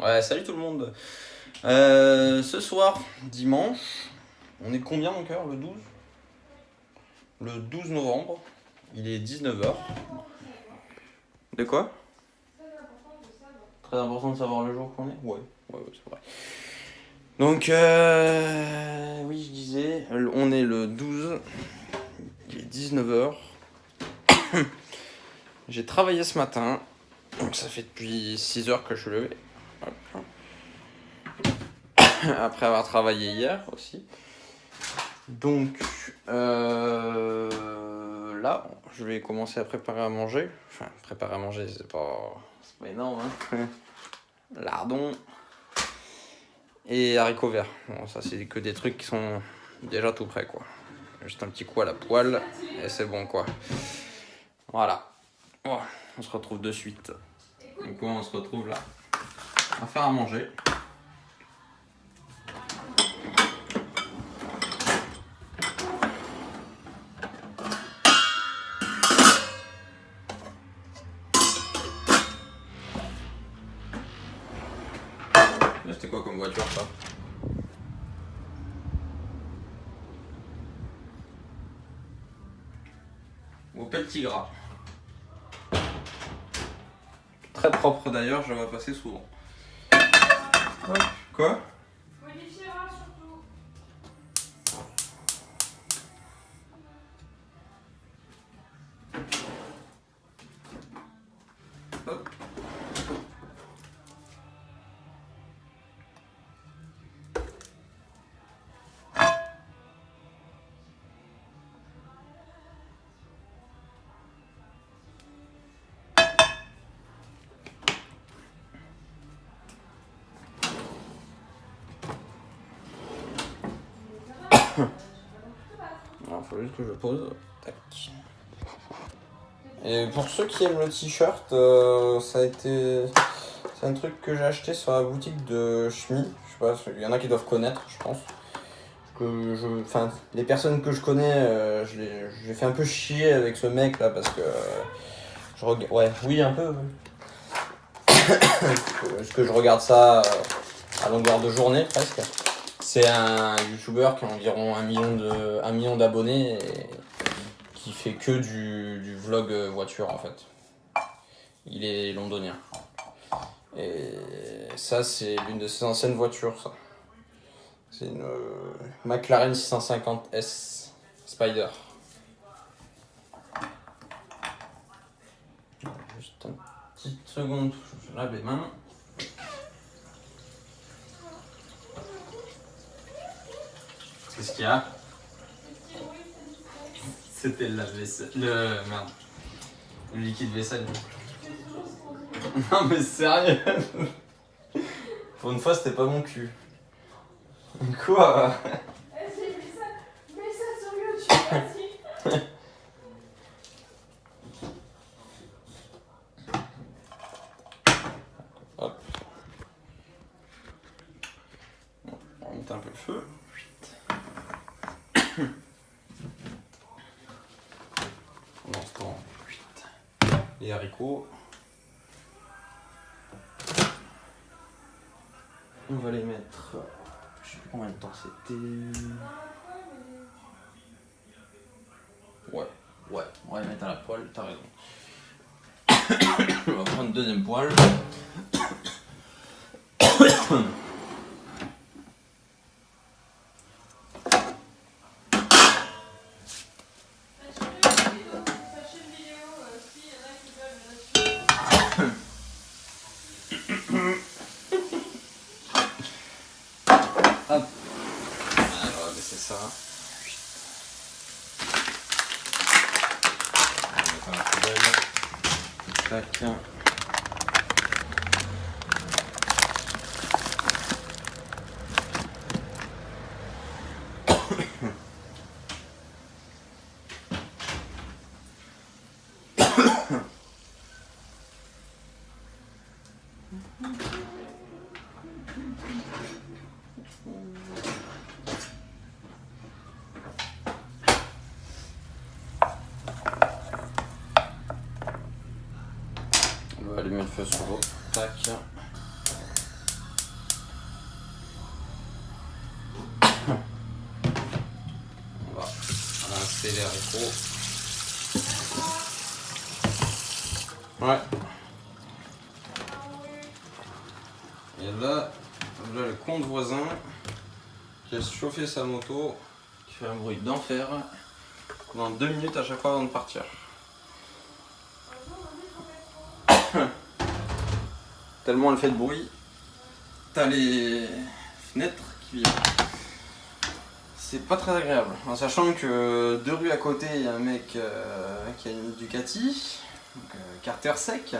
Ouais, salut tout le monde. Ce soir, dimanche, on est combien mon cœur? Le 12? Le 12 novembre, il est 19h. De quoi? Très important de savoir le jour qu'on est? Ouais, c'est vrai. Donc, oui, je disais, on est le 12, il est 19h. J'ai travaillé ce matin, donc ça fait depuis 6h que je suis levé. Après avoir travaillé hier aussi. Donc là, je vais commencer à préparer à manger. Enfin, préparer à manger, c'est pas énorme, hein. Lardons et haricots verts. Bon, ça, c'est que des trucs qui sont déjà tout prêts, quoi. Juste un petit coup à la poêle et c'est bon, quoi. Voilà. Bon, on se retrouve de suite. Du coup, on se retrouve là à faire à manger. C'était quoi comme voiture, ça? Opel Tigra. Très propre d'ailleurs, je la vois passer souvent. Quoi? Modifiera surtout. Hop. Il faut juste que je pose. Tac. Et pour ceux qui aiment le t-shirt, c'est un truc que j'ai acheté sur la boutique de Chemi. Je sais pas, il y en a qui doivent connaître, je pense. Les personnes que je connais, j'ai fait un peu chier avec ce mec là parce que oui, un peu. Parce que je regarde ça à longueur de journée presque. C'est un youtubeur qui a environ 1 million d'abonnés et qui fait que du vlog voiture en fait. Il est londonien. Et ça, c'est l'une de ses anciennes voitures, ça. C'est une McLaren 650S Spider. Juste une petite seconde, je lave les mains. Qu'est-ce qu'il y a? C'était le lave-vaisselle. Merde. Le liquide vaisselle. Non mais sérieux. Pour une fois, c'était pas mon cul. Quoi? Mets ça sur YouTube, vas-y. Hop. Bon, on remonte un peu le feu. Pendant ce temps, les haricots. On va les mettre. Je sais plus combien de temps c'était. Ouais, on va les mettre à la poêle, t'as raison. On va prendre une deuxième poêle. Hop. Alors, on va baisser ça. On va mettre à la poubelle. Tac. On va allumer le feu sur l'eau. Tac. J'accélère il faut. Ouais. Et là le compte voisin qui a chauffé sa moto, qui fait un bruit d'enfer pendant 2 minutes à chaque fois avant de partir. Tellement elle fait de bruit, t'as les fenêtres qui vibrent. C'est pas très agréable, en sachant que 2 rues à côté, il y a un mec qui a une Ducati, donc, carter sec.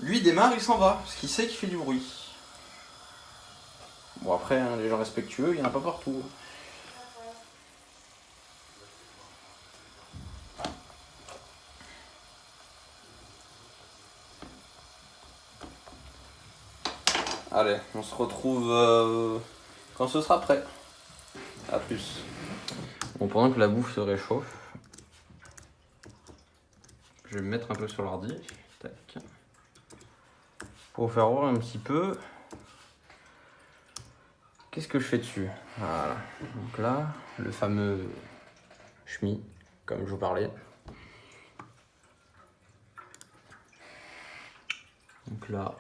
Lui il démarre, il s'en va, parce qu'il sait qu'il fait du bruit. Bon après, hein, les gens respectueux, il n'y en a pas partout. Allez, on se retrouve quand ce sera prêt. A plus. Bon, pendant que la bouffe se réchauffe, je vais me mettre un peu sur l'ordi. Tac. Pour vous faire voir un petit peu. Qu'est-ce que je fais dessus? Voilà. Donc là, le fameux Shmi, comme je vous parlais. Donc là,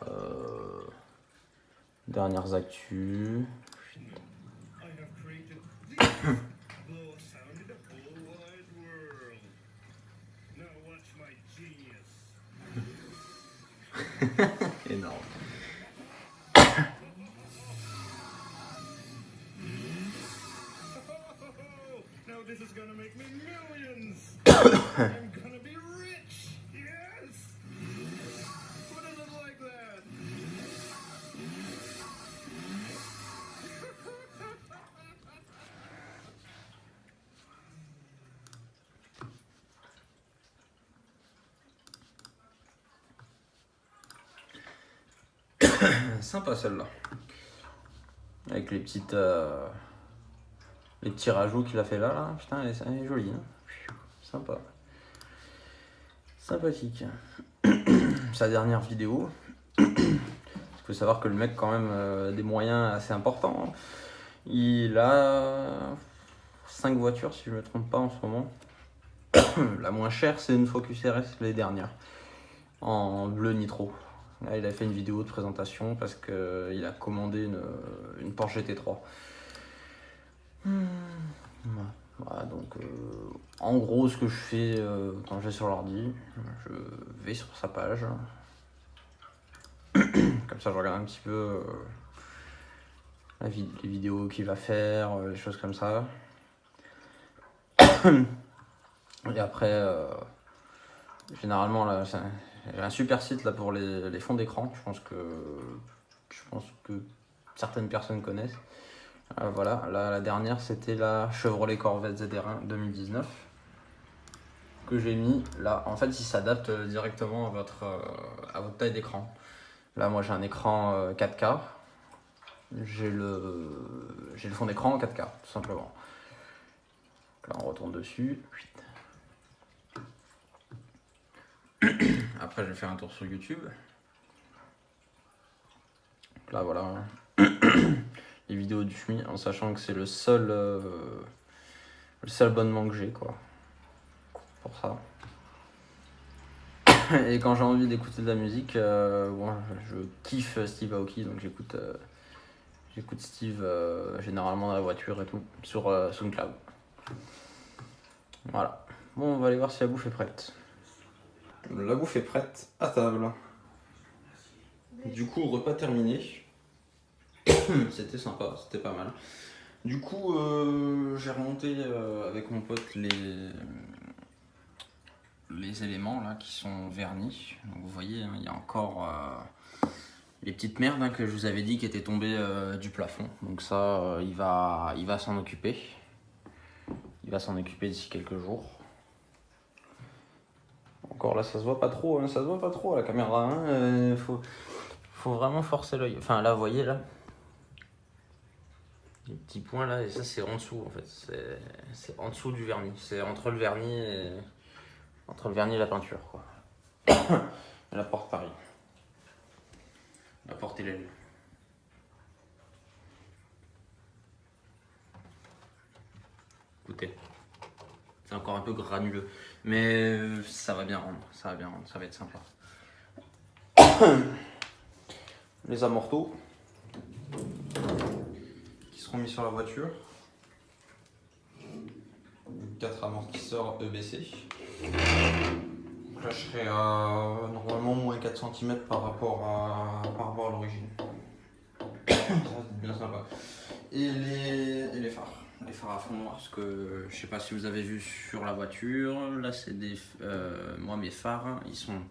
dernières actus. Énorme. Now this is gonna make me millions. I'm gonna be rich. Yes. What is it like that? Sympa celle-là. Avec les petits rajouts qu'il a fait là. Putain, elle est jolie. Hein. Sympa. Sympathique. Sa dernière vidéo. Il faut savoir que le mec quand même a des moyens assez importants. Il a 5 voitures si je ne me trompe pas en ce moment. La moins chère c'est une Focus RS, les dernières. En bleu nitro. Là, il a fait une vidéo de présentation parce qu'il a commandé une Porsche GT3. Voilà, donc en gros ce que je fais quand je vais sur l'ordi, je vais sur sa page. Comme ça je regarde un petit peu les vidéos qu'il va faire, les choses comme ça. Et après, généralement là, j'ai un super site là pour les fonds d'écran. Je pense que certaines personnes connaissent. Voilà, là, la dernière c'était la Chevrolet Corvette ZR1 2019 que j'ai mis là. En fait, il s'adapte directement à votre taille d'écran. Là, moi j'ai un écran 4K. J'ai le fond d'écran en 4K, tout simplement. Là, on retourne dessus. Après, je vais faire un tour sur YouTube. Là, voilà. Les vidéos du Shmi, en sachant que c'est le seul abonnement que j'ai, quoi. Pour ça. Et quand j'ai envie d'écouter de la musique, bon, je kiffe Steve Aoki, donc j'écoute Steve généralement dans la voiture et tout, sur SoundCloud. Voilà. Bon, on va aller voir si la bouffe est prête. La bouffe est prête à table. Du coup, repas terminé. C'était sympa, c'était pas mal. Du coup, j'ai remonté avec mon pote les éléments là qui sont vernis. Donc vous voyez, hein, il y a encore les petites merdes hein, que je vous avais dit qui étaient tombées du plafond. Donc ça, il va s'en occuper. Il va s'en occuper d'ici quelques jours. Encore là, ça se voit pas trop, hein, ça se voit pas trop à la caméra. Hein, faut vraiment forcer l'œil. Enfin là, vous voyez là. Les petits points là, et ça c'est en dessous en fait. C'est en dessous du vernis. C'est entre le vernis et la peinture quoi. Et la porte pareil. La porte et l'aile. Écoutez. c'est encore un peu granuleux. Mais ça va bien rendre, ça va être sympa. Les amortos qui seront mis sur la voiture. 4 amortisseurs EBC. Donc là je serai à normalement moins 4 cm par rapport à l'origine. Ça va être bien sympa. Et les phares. Les phares à fond noir, parce que je sais pas si vous avez vu sur la voiture, là c'est des. Moi mes phares, ils sont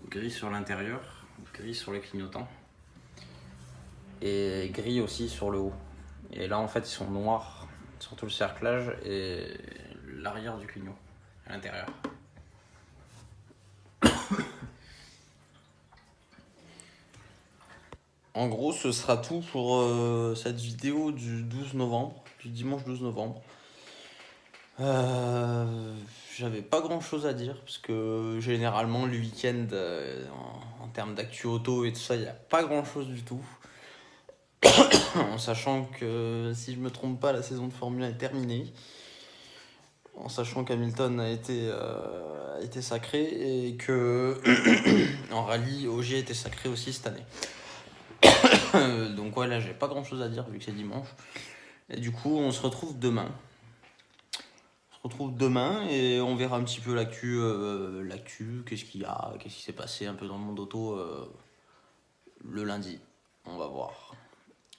gris sur l'intérieur, gris sur les clignotants, et gris aussi sur le haut. Et là en fait ils sont noirs sur tout le cerclage et l'arrière du clignot, à l'intérieur. En gros, ce sera tout pour cette vidéo du 12 novembre, du dimanche 12 novembre. J'avais pas grand chose à dire parce que généralement le week-end en termes d'actu auto et tout ça, il n'y a pas grand chose du tout. En sachant que si je me trompe pas, la saison de Formule 1 est terminée. En sachant qu'Hamilton a été sacré et que en rallye, Ogier a été sacré aussi cette année. Donc ouais, là j'ai pas grand chose à dire vu que c'est dimanche. Et du coup on se retrouve demain. Et on verra un petit peu l'actu, qu'est-ce qu'il y a, qu'est-ce qui s'est passé un peu dans le monde auto le lundi. On va voir.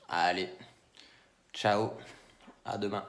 Allez, ciao, à demain.